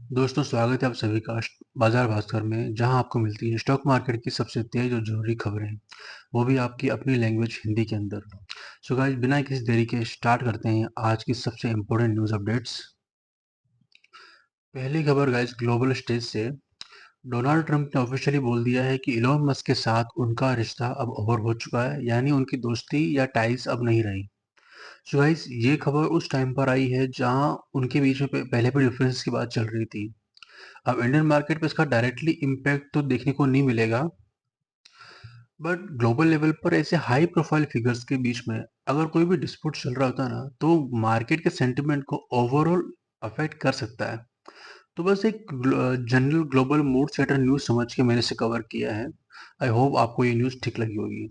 दोस्तों, स्वागत है आप सभी का बाजार भास्कर में, जहां आपको मिलती है स्टॉक मार्केट की सबसे तेज और जरूरी खबरें, वो भी आपकी अपनी लैंग्वेज हिंदी के अंदर। सो गाइस, बिना किसी देरी के स्टार्ट करते हैं आज की सबसे इम्पोर्टेंट न्यूज़ अपडेट्स। पहली खबर गाइस, ग्लोबल स्टेज से डोनाल्ड ट्रंप ने ऑफिशियली बोल दिया है कि इलॉन मस्क के साथ उनका रिश्ता अब ओवर हो चुका है, यानी उनकी दोस्ती या टाइज अब नहीं रही। सो गाइस, ये खबर उस टाइम पर आई है जहां उनके बीच में पहले भी डिफरेंस की बात चल रही थी। अब इंडियन मार्केट पे इसका डायरेक्टली इम्पैक्ट तो देखने को नहीं मिलेगा, बट ग्लोबल लेवल पर ऐसे हाई प्रोफाइल फिगर्स के बीच में अगर कोई भी डिस्प्यूट चल रहा होता है ना, तो मार्केट के सेंटिमेंट को ओवरऑल अफेक्ट कर सकता है। तो बस एक general global mood setter news समझ के मैंने इसे कवर किया है। आई होप आपको ये न्यूज़ ठीक लगी होगी।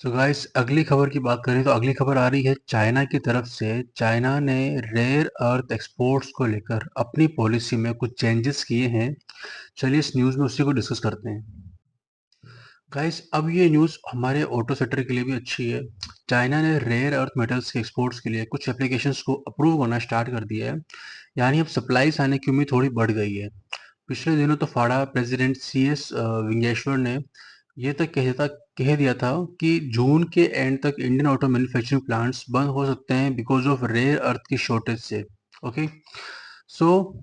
सो गाइस, अगली खबर की बात करें तो अगली खबर आ रही है चाइना की तरफ से। चाइना ने रेयर अर्थ एक्सपोर्ट्स को लेकर अपनी पॉलिसी में कुछ चेंजेस किए हैं। चलिए इस न्यूज़ में उसी को डिस्कस करते हैं। गाइस, अब ये न्यूज़ हमारे ऑटो सेक्टर के लिए भी अच्छी है। चाइना ने रेयर अर्थ मेटल्स के एक्सपोर्ट्स के लिए कुछ एप्लीकेशंस को अप्रूव होना स्टार्ट कर दिया है, यानी अब सप्लाईज आने की उम्मीद थोड़ी बढ़ गई है। पिछले दिनों तो फाड़ा प्रेसिडेंट CS विंगेश्वर ने ये तक कह दिया था कि जून के एंड तक इंडियन ऑटो मैन्युफैक्चरिंग प्लांट्स बंद हो सकते हैं बिकॉज ऑफ रेयर अर्थ की शॉर्टेज से। ओके, सो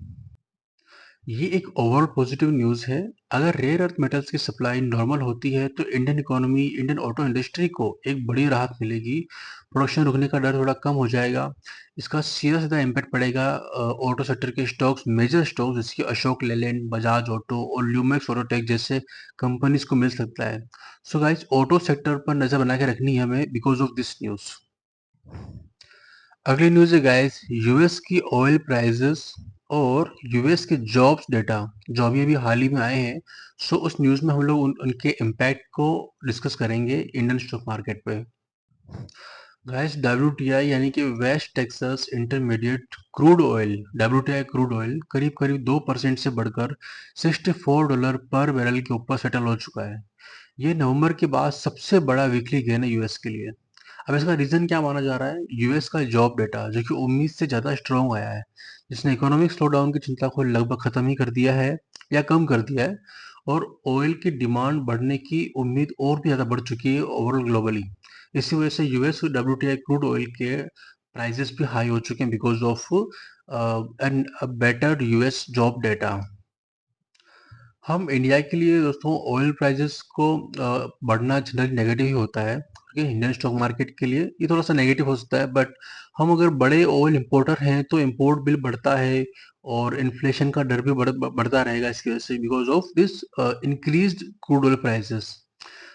ये एक ओवरऑल पॉजिटिव न्यूज़ है। अगर रेयर अर्थ मेटल्स की सप्लाई नॉर्मल होती है तो Indian economy, Indian auto industry को एक बड़ी राहत मिलेगी। प्रोडक्शन रुकने का डर थोड़ा कम हो जाएगा। इसका सीधा-सीधा इम्पैक्ट पड़ेगा ऑटो सेक्टर के स्टॉक्स, मेजर स्टॉक्स जैसे कि अशोक लेलैंड, बजाज ऑटो और ल्यूमेक्स ऑटोटेक जैसे कंपनीज को मिल सकता है। सो गाइस, ऑटो सेक्टर पर नज़र बना के रखनी है हमें बिकॉज़ ऑफ दिस न्यूज़। अगली न्यूज़ है गाइस, यूएस की ऑयल प्राइसेस और यूएस के जॉब्स डेटा जो अभी-अभी हाल ही में आए हैं। सो उस न्यूज़ में हम लोग उनके इम्पैक्ट को डिस्कस करेंगे इंडियन स्टॉक मार्केट पे। गाइस, WTI यानी कि West Texas intermediate crude oil, WTI crude oil करीब-करीब 2% से बढ़कर $64 पर बैरल के ऊपर सेटल हो चुका है। ये नवंबर के बाद सबसे बड़ा वीकली गेन है यूएस के लिए। अब इसका रीजन क्या माना जा रहा है? यूएस का जॉब डेटा जो कि उम्मीद से ज़्यादा स्ट्रॉन्ग आया है, जिसने इकोनॉमिक स्लोडाउन की चिंता को लगभग खत्म ही कर दिया है या कम कर दिया है। और ऑयल की डिमांड बढ़ने की उम्मीद और भी ज़्यादा बढ़ चुकी है ओवरऑल ग्लोबली। इसी वजह से यूएस WTI क्रूड ऑयल के प्राइसेस भी हाई हो चुके हैं because of an better US job data. हम इंडिया के लिए दोस्तों ऑयल प्राइसेस को बढ़ना जनरली नेगेटिव ही होता है। ठीक है, इंडियन स्टॉक मार्केट के लिए ये थोड़ा सा नेगेटिव हो सकता है, बट हम अगर बड़े ऑयल इंपोर्टर हैं तो इंपोर्ट बिल बढ़ता है और इन्फ्लेशन का डर भी बढ़ता रहेगा इसकी वजह से because of this increased crude oil prices.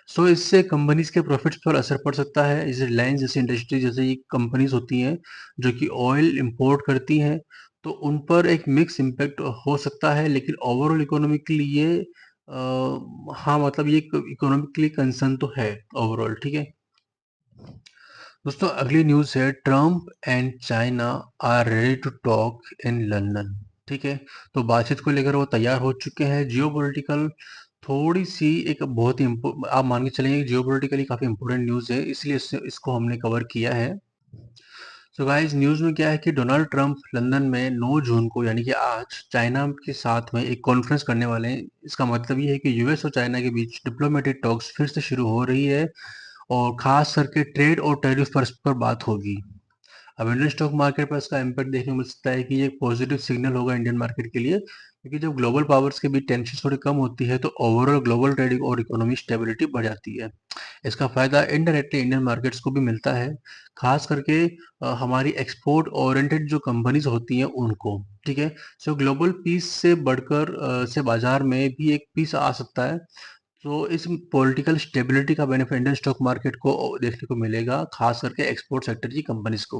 So इससे कंपनीज के प्रॉफिट्स पर असर पड़ सकता है। जैसे रिलायंस जैसी इंडस्ट्री जैसे ये कंपनीज होती हैं जो कि ऑयल इंपोर्ट करती हैं, तो उन पर एक मिक्स इम्पैक्ट हो सकता है, लेकिन ओवरऑल इकोनॉमिकली ये हाँ, मतलब ये इकोनॉमिकली कंसर्न तो है ओवरऑल। ठीक है दोस्तों, अगली न्यूज़ है Trump and China are ready to talk in London. ठीक है, तो बातचीत को लेकर वो तैयार हो चुके हैं। जियोपॉलिटिकल थोड़ी सी एक बहुत ही आप मान के चलेंगे जियोपॉलिटिकली काफ़ी इंपॉर्टेंट न्यूज़ है, इसलिए इसको हमने कवर किया है। सो गाइस, न्यूज़ में क्या है कि डोनाल्ड ट्रंप लंदन में 9 जून को यानी कि आज चाइना के साथ में एक कॉन्फ्रेंस करने वाले हैं। इसका मतलब ये है कि यूएस और चाइना के बीच डिप्लोमेटिक टॉक्स फिर से शुरू हो रही है और खास करके ट्रेड और टैरिफ पर बात होगी। अब इंडियन स्टॉक मार्केट पर इसका इम्पैक्ट देखने को मिल सकता है कि ये एक पॉजिटिव सिग्नल होगा इंडियन मार्केट के लिए, क्योंकि जब ग्लोबल पावर्स के बीच टेंशन थोड़ी कम होती है तो ओवरऑल ग्लोबल ट्रेडिंग और इकोनॉमिक स्टेबिलिटी बढ़ जाती है। इसका फायदा इनडायरेक्टली इंडियन मार्केट्स को भी मिलता है, खास करके हमारी एक्सपोर्ट ओरिएंटेड जो कंपनीज होती हैं उनको। ठीक है, सो ग्लोबल पीस से बढ़कर से बाजार में भी एक पीस आ सकता है। तो इस पॉलिटिकल स्टेबिलिटी का बेनिफिट इंडियन स्टॉक मार्केट को देखने को मिलेगा, खास करके एक्सपोर्ट सेक्टर की कंपनीज को।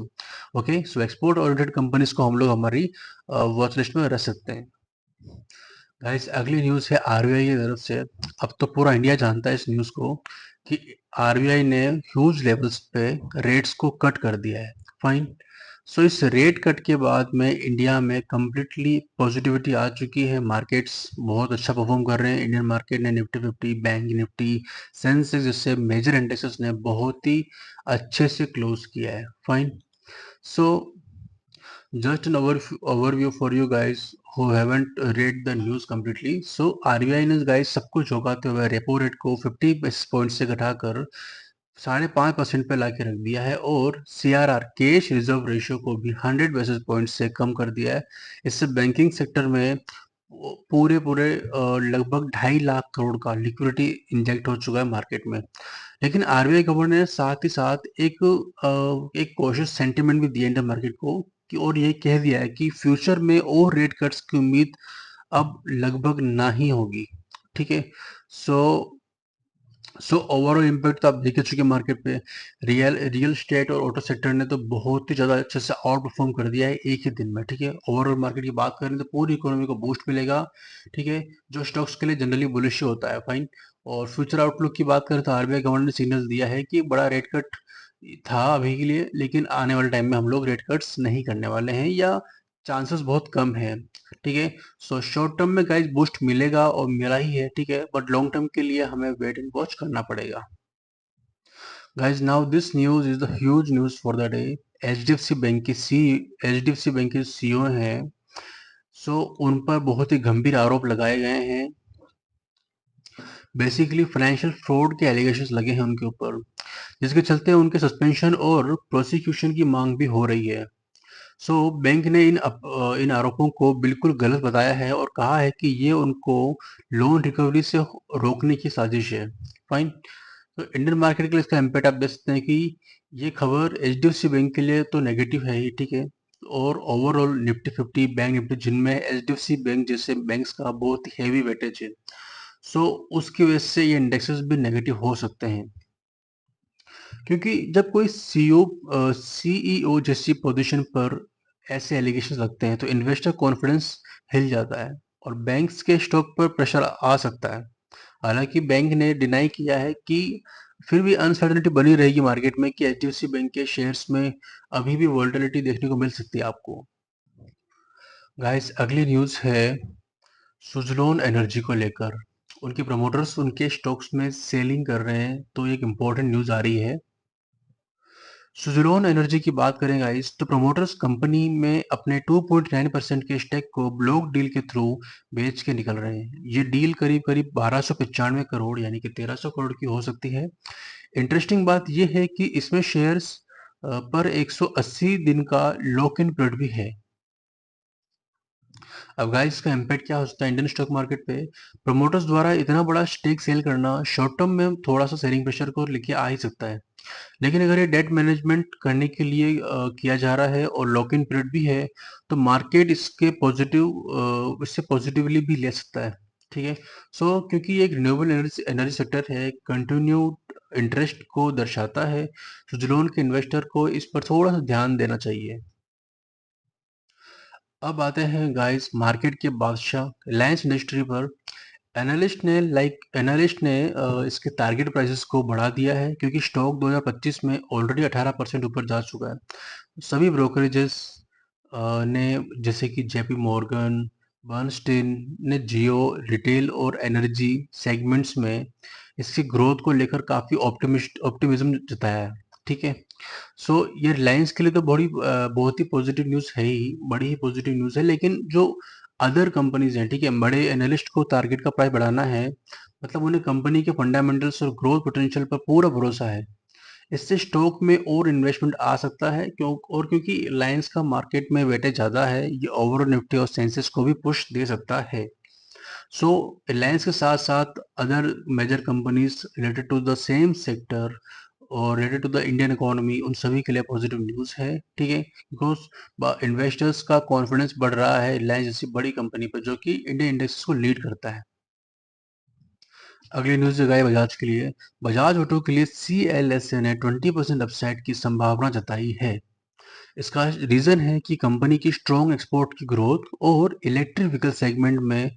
Okay, so export oriented companies को हम लोग हमारी वॉच लिस्ट में रख सकते हैं। गाइस, अगली न्यूज़ है आरबीआई की तरफ से। अब तो पूरा इंडिया जानता है इस न्यूज़ को कि आरबीआई ने ह्यूज लेवल्स पे रेट्स को कट कर दिया है। फाइन, सो इस रेट कट के बाद में इंडिया में कम्प्लीटली पॉजिटिविटी आ चुकी है। मार्केट्स बहुत अच्छा परफॉर्म कर रहे हैं। इंडियन मार्केट ने निफ्टी 50, बैंक निफ्टी, सेंसेक्स जैसे मेजर इंडेक्सेस ने बहुत ही अच्छे से क्लोज किया है। Fine, so Just an overview for you guys who haven't read the news completely. So RBI ने गाइस सब कुछ झोंकाते हुए रेपो रेट को 50 बेसिस पॉइंट से घटाकर 5.5% पे लाके रख दिया है और सीआरआर कैश रिजर्व रेशियो को भी 100 बेसिस पॉइंट से कम कर दिया है। इससे बैंकिंग सेक्टर में पूरे पूरे लगभग 2.5 लाख करोड़ का लिक्विडिटी इंजेक्ट हो चुका है मार्केट में। लेकिन आरबीआई गवर्नर ने साथ ही साथ एक कॉशियस सेंटिमेंट भी दिया इंडियन मार्केट को कि और ये कह दिया है कि फ्यूचर में और रेट कट्स की उम्मीद अब लगभग ना ही होगी। ठीक है। सो ओवरऑल इम्पैक्ट तो आप देख ही चुके मार्केट पे। रियल स्टेट और ऑटो सेक्टर ने तो बहुत ही ज़्यादा अच्छे से आउट परफॉर्म कर दिया है एक ही दिन में। ठीक है। ओवरऑल मार्केट की बात करें तो पूरी इकोनॉमी को बूस्ट मिलेगा। ठीक है। जो स्टॉक्स के लिए जनरली बुलिश होता है, फाइन। और फ्यूचर आउटलुक की बात करें तो आरबीआई गवर्नर ने सिग्नल दिया है कि बड़ा रेट कट था अभी के लिए, लेकिन आने वाले टाइम में हम लोग रेट कट्स नहीं करने वाले हैं या चांसेस बहुत कम है। ठीक है। सो शॉर्ट टर्म में गाइस बूस्ट मिलेगा और मिला ही है। ठीक है। बट लॉन्ग टर्म के लिए हमें वेट एंड वॉच करना पड़ेगा। Guys now this news is the huge news for the day. HDFC bank के सीईओ हैं। सो उन पर बहुत ही गंभीर आरोप लगाए गए हैं। बेसिकली फाइनेंशियल फ्रॉड के एलिगेशंस लगे हैं उनके ऊपर, जिसके चलते उनके सस्पेंशन और प्रोसिक्यूशन की मांग भी हो रही है। बैंक ने इन आरोपों को बिल्कुल गलत बताया है और कहा है कि ये उनको लोन रिकवरी से रोकने की साजिश है। फाइन। तो इंडियन मार्केट के लिए इसका इम्पैक्ट आप देख सकते हैं कि ये खबर एचडीएफसी बैंक के लिए तो नेगेटिव है ही। ठीक है। और ओवरऑल निफ्टी 50 बैंक निफ्टी जिनमें एचडीएफसी बैंक जैसे बैंक्स का बहुत हेवी वेटेज है, उसकी वजह से ये इंडेक्सेस भी नेगेटिव हो सकते हैं। क्योंकि जब कोई सीईओ जैसी पोजीशन पर ऐसे एलिगेशन लगते हैं तो इन्वेस्टर कॉन्फिडेंस हिल जाता है और बैंक्स के स्टॉक पर प्रेशर आ सकता है। हालांकि बैंक ने डिनाई किया है कि फिर भी अनसर्टेनिटी बनी रहेगी मार्केट में कि एचडीएफसी बैंक के शेयर्स में अभी भी वोलेटिलिटी देखने को मिल सकती है आपको। गाइस अगली न्यूज़ है सुजलोन एनर्जी को लेकर। उनके प्रमोटर्स उनके स्टॉक्स में सेलिंग कर रहे हैं, तो एक इम्पोर्टेंट न्यूज़ आ रही है। सुज़लोन एनर्जी की बात करें गाइस तो प्रमोटर्स कंपनी में अपने 2.9% के स्टेक को ब्लॉक डील के थ्रू बेच के निकल रहे हैं। ये डील करीब करीब 1295 करोड़ यानी कि 1300 करोड़ की हो सकती है। इंटरेस्टिंग बात ये है कि इसमें शेयर्स पर 180 दिन का लॉक इन पीरियड भी है। अब गाइस इसका इम्पैक्ट क्या हो सकता है इंडियन स्टॉक मार्केट पे। प्रमोटर्स द्वारा इतना बड़ा स्टेक सेल करना शॉर्ट टर्म में थोड़ा सा सेलिंग प्रेशर को लेके आ ही सकता है। लेकिन अगर ये डेट मैनेजमेंट करने के लिए किया जा रहा है और लॉक इन पीरियड भी है, तो मार्केट इससे पॉजिटिवली भी ले सकता है। ठीक है। क्योंकि ये एक रिन्यूएबल एनर्जी सेक्टर है, कंटिन्यूड इंटरेस्ट को दर्शाता है। सुजलोन के इन्वेस्टर को इस पर थोड़ा सा ध्यान देना चाहिए। अब आते हैं गाइस मार्केट के बादशाह रिलायंस इंडस्ट्री पर। एनालिस्ट ने इसके टारगेट प्राइसेस को बढ़ा दिया है क्योंकि स्टॉक 2025 में ऑलरेडी 18% ऊपर जा चुका है। सभी ब्रोकरेजेस ने जैसे कि जेपी मॉर्गन, बर्नस्टीन ने जियो, रिटेल और एनर्जी सेगमेंट्स में इसकी ग्रोथ को लेकर काफ़ी ऑप्टिमिज्म जताया है। ठीक है। ये रिलायंस के लिए तो बहुत ही पॉजिटिव न्यूज़ है ही, बड़ी ही पॉजिटिव न्यूज़ है। लेकिन जो अदर कंपनीज हैं, ठीक है, बड़े एनालिस्ट को टारगेट का प्राइस बढ़ाना है, मतलब उन्हें कंपनी के फंडामेंटल्स और ग्रोथ पोटेंशियल पर पूरा भरोसा है। इससे स्टॉक में और इन्वेस्टमेंट आ सकता है क्योंकि रिलायंस का मार्केट में वेटेज ज़्यादा है, ये ओवरऑल निफ्टी और सेंसेक्स को भी पुश दे सकता है। सो रिलायंस के साथ साथ other major companies related to the same sector और related to the Indian economy, उन सभी के लिए पॉजिटिव न्यूज़ है। ठीक है। बिकॉज इन्वेस्टर्स का कॉन्फिडेंस बढ़ रहा है रिलायंस जैसी बड़ी कंपनी पर जो कि इंडियन इंडेक्स को लीड करता है। अगली न्यूज़ है बजाज के लिए। बजाज ऑटो के लिए CLSA ने 20% अपसाइड की संभावना जताई है। इसका रीज़न है कि कंपनी की स्ट्रॉन्ग एक्सपोर्ट की ग्रोथ और इलेक्ट्रिक व्हीकल सेगमेंट में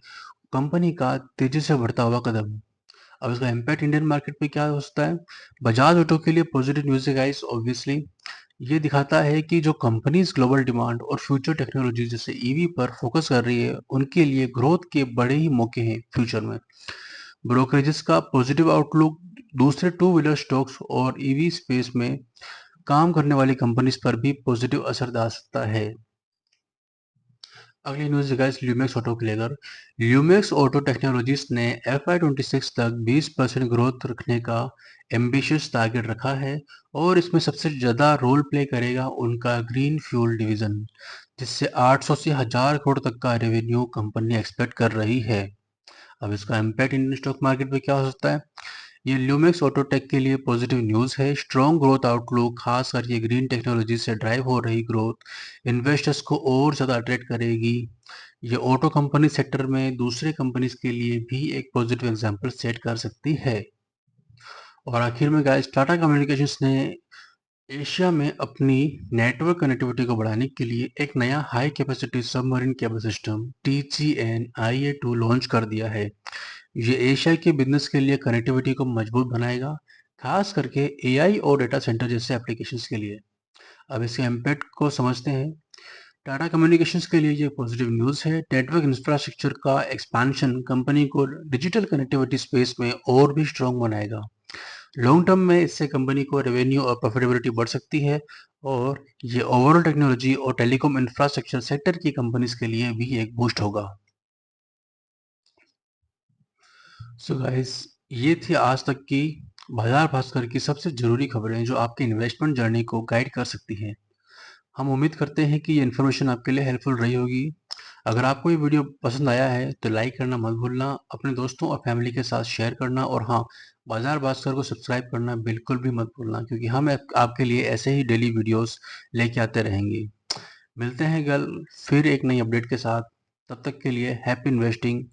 कंपनी का तेजी से बढ़ता हुआ कदम है। अब इसका इम्पैक्ट इंडियन मार्केट पे क्या हो सकता है। बजाज ऑटो के लिए पॉजिटिव न्यूज़ है गाइस। ऑब्वियसली ये दिखाता है कि जो कंपनीज ग्लोबल डिमांड और फ्यूचर टेक्नोलॉजी जैसे ईवी पर फोकस कर रही है, उनके लिए ग्रोथ के बड़े ही मौके हैं फ्यूचर में। ब्रोकरेजेस का पॉजिटिव आउटलुक दूसरे टू व्हीलर स्टॉक्स और ईवी स्पेस में काम करने वाली कंपनीज पर भी पॉजिटिव असर डाल सकता है। अगली न्यूज़ है गाइस ल्यूमेक्स ऑटो को लेकर। ल्यूमेक्स ऑटो टेक्नोलॉजीज ने FY26 तक 20% ग्रोथ रखने का एम्बिशियस टारगेट रखा है और इसमें सबसे ज़्यादा रोल प्ले करेगा उनका ग्रीन फ्यूल डिवीज़न, जिससे 800 से 1000 करोड़ तक का रेवेन्यू कंपनी एक्सपेक्ट कर रही है। अब इसका इम्पैक्ट इंडियन स्टॉक मार्केट पे क्या हो सकता है? ये ल्यूमेक्स ऑटोटेक के लिए पॉजिटिव न्यूज़ है। स्ट्रॉन्ग ग्रोथ आउटलुक खास करके ग्रीन टेक्नोलॉजी से ड्राइव हो रही ग्रोथ इन्वेस्टर्स को और ज़्यादा अट्रैक्ट करेगी। ये ऑटो कंपनी सेक्टर में दूसरे कंपनीज के लिए भी एक पॉजिटिव एग्जांपल सेट कर सकती है। और आखिर में गाइस टाटा कम्युनिकेशंस ने एशिया में अपनी नेटवर्क कनेक्टिविटी को बढ़ाने के लिए एक नया high capacity submarine cable system TGN-IA2 launch कर दिया है। ये एशिया के बिजनेस के लिए कनेक्टिविटी को मजबूत बनाएगा, खास करके AI और डेटा सेंटर जैसे एप्लीकेशंस के लिए। अब इसके इम्पैक्ट को समझते हैं। टाटा कम्युनिकेशंस के लिए ये पॉजिटिव न्यूज़ है। नेटवर्क इंफ्रास्ट्रक्चर का एक्सपेंशन कंपनी को डिजिटल कनेक्टिविटी स्पेस में और भी स्ट्रॉन्ग बनाएगा। लॉन्ग टर्म में इससे कंपनी को रेवेन्यू और प्रॉफिटेबिलिटी बढ़ सकती है और ये ओवरऑल टेक्नोलॉजी और टेलीकॉम इंफ्रास्ट्रक्चर सेक्टर की कंपनीज के लिए भी एक बूस्ट होगा। सो गाइस, ये थी आज तक की बाजार भास्कर की सबसे ज़रूरी खबरें जो आपकी इन्वेस्टमेंट जर्नी को गाइड कर सकती हैं। हम उम्मीद करते हैं कि ये इन्फॉर्मेशन आपके लिए हेल्पफुल रही होगी। अगर आपको ये वीडियो पसंद आया है तो लाइक करना मत भूलना, अपने दोस्तों और फैमिली के साथ शेयर करना और हाँ, बाजार भास्कर को सब्सक्राइब करना बिल्कुल भी मत भूलना क्योंकि हम आपके लिए ऐसे ही डेली वीडियोस लेके आते रहेंगे। मिलते हैं कल फिर एक नई अपडेट के साथ। तब तक के लिए हैप्पी इन्वेस्टिंग।